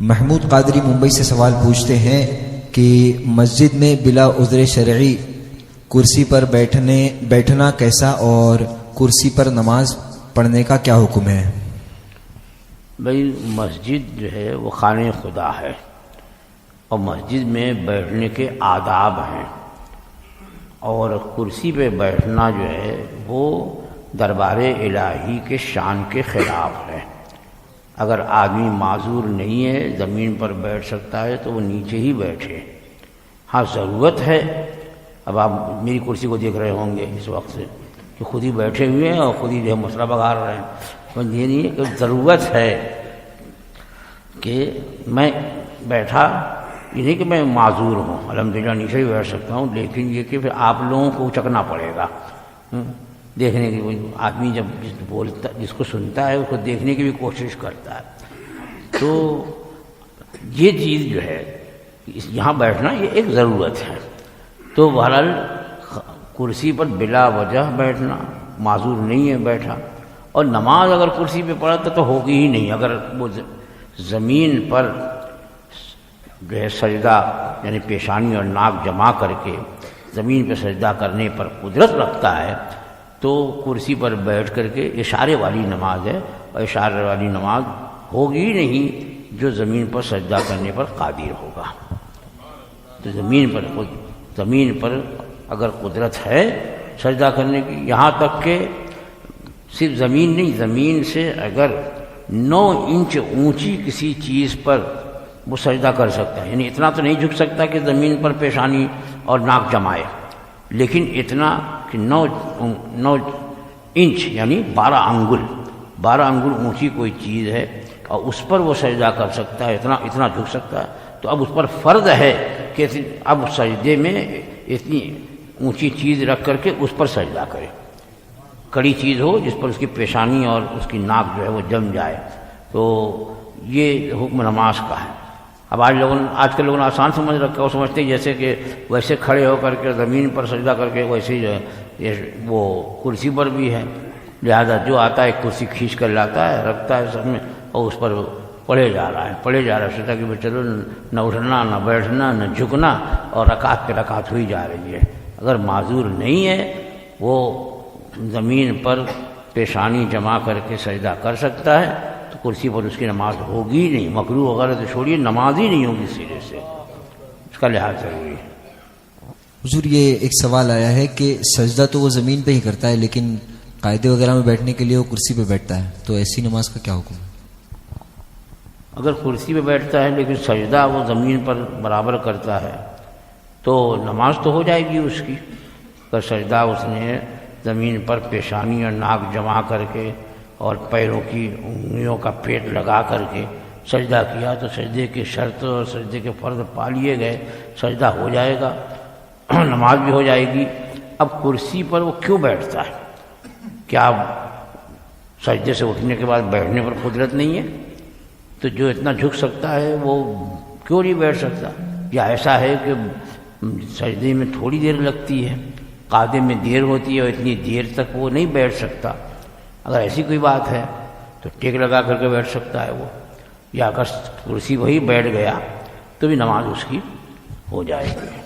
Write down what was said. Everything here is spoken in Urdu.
محمود قادری ممبئی سے سوال پوچھتے ہیں کہ مسجد میں بلا عذر شرعی کرسی پر بیٹھنا کیسا اور کرسی پر نماز پڑھنے کا کیا حکم ہے؟ بھائی مسجد جو ہے وہ خانہ خدا ہے اور مسجد میں بیٹھنے کے آداب ہیں، اور کرسی پہ بیٹھنا جو ہے وہ دربار الہی کے شان کے خلاف ہے۔ اگر آدمی معذور نہیں ہے، زمین پر بیٹھ سکتا ہے تو وہ نیچے ہی بیٹھے۔ ہاں ضرورت ہے، اب آپ میری کرسی کو دیکھ رہے ہوں گے اس وقت سے کہ خود ہی بیٹھے ہوئے ہیں اور خود ہی جو ہے مسئلہ بگاڑ رہے ہیں، تو یہ نہیں ہے کہ ضرورت ہے کہ میں بیٹھا، یہ نہیں کہ میں معذور ہوں، الحمدللہ نیچے ہی بیٹھ سکتا ہوں، لیکن یہ کہ پھر آپ لوگوں کو اچکنا پڑے گا۔ دیکھنے کی آدمی جب بولتا، جس کو سنتا ہے اس کو دیکھنے کی بھی کوشش کرتا ہے، تو یہ چیز جو ہے یہاں بیٹھنا یہ ایک ضرورت ہے۔ تو بہرحال کرسی پر بلا وجہ بیٹھنا، معذور نہیں ہے بیٹھا، اور نماز اگر کرسی پہ پڑھا تو ہوگی ہی نہیں۔ اگر وہ زمین پر جو ہے سجدہ یعنی پیشانی اور ناک جما کر کے زمین پہ سجدہ کرنے پر قدرت رکھتا ہے تو کرسی پر بیٹھ کر کے اشارے والی نماز ہے، اور اشارے والی نماز ہوگی نہیں جو زمین پر سجدہ کرنے پر قادر ہوگا۔ تو زمین پر اگر قدرت ہے سجدہ کرنے کی، یہاں تک کہ صرف زمین نہیں، زمین سے اگر 9 انچ اونچی کسی چیز پر وہ سجدہ کر سکتا ہے، یعنی اتنا تو نہیں جھک سکتا کہ زمین پر پیشانی اور ناک جمائے، لیکن اتنا کہ 9 انچ یعنی 12 انگل اونچی کوئی چیز ہے اور اس پر وہ سجدہ کر سکتا ہے، اتنا جھک سکتا ہے، تو اب اس پر فرض ہے کہ اب سجدے میں اتنی اونچی چیز رکھ کر کے اس پر سجدہ کرے، کڑی چیز ہو جس پر اس کی پیشانی اور اس کی ناک جو ہے وہ جم جائے۔ تو یہ حکم نماز کا ہے۔ اب آج کل لوگوں نے آسان سمجھ رکھا، وہ سمجھتے ہیں جیسے کہ ویسے کھڑے ہو کر کے زمین پر سجدہ کر کے ویسے ہی جو ہے وہ کرسی پر بھی ہے، لہذا جو آتا ہے کرسی کھینچ کر لاتا ہے، رکھتا ہے سب میں، اور اس پر پڑھے جا رہا ہے سوچا کہ چلو نہ اٹھنا نہ بیٹھنا نہ جھکنا، اور رکعت پہ رکعت ہوئی جا رہی ہے۔ اگر معذور نہیں ہے وہ زمین پر پیشانی جما کر کے سجدہ کر سکتا ہے تو کرسی پر اس کی نماز ہوگی نہیں، مکروہ وغیرہ تو چھوڑیے، نماز ہی نہیں ہوگی سرے سے، اس کا لحاظ ضروری ہے۔ حضور یہ ایک سوال آیا ہے کہ سجدہ تو وہ زمین پہ ہی کرتا ہے لیکن قاعدے وغیرہ میں بیٹھنے کے لیے وہ کرسی پہ بیٹھتا ہے، تو ایسی نماز کا کیا حکم ہے؟ اگر کرسی پہ بیٹھتا ہے لیکن سجدہ وہ زمین پر برابر کرتا ہے تو نماز تو ہو جائے گی اس کی۔ اگر سجدہ اس نے زمین پر پیشانی اور ناک جما کر کے اور پیروں کی انگلیوں کا پیٹ لگا کر کے سجدہ کیا تو سجدے کی شرط اور سجدے کے فرض پا لیے گئے، سجدہ ہو جائے گا، نماز بھی ہو جائے گی۔ اب کرسی پر وہ کیوں بیٹھتا ہے؟ کیا سجدے سے اٹھنے کے بعد بیٹھنے پر قدرت نہیں ہے؟ تو جو اتنا جھک سکتا ہے وہ کیوں نہیں بیٹھ سکتا؟ یا ایسا ہے کہ سجدے میں تھوڑی دیر لگتی ہے، قعدے میں دیر ہوتی ہے اور اتنی دیر تک وہ نہیں بیٹھ سکتا؟ اگر ایسی کوئی بات ہے تو ٹیک لگا کر کے بیٹھ سکتا ہے وہ، یا اگر کرسی وہی بیٹھ گیا تو بھی نماز اس کی ہو جائے گی۔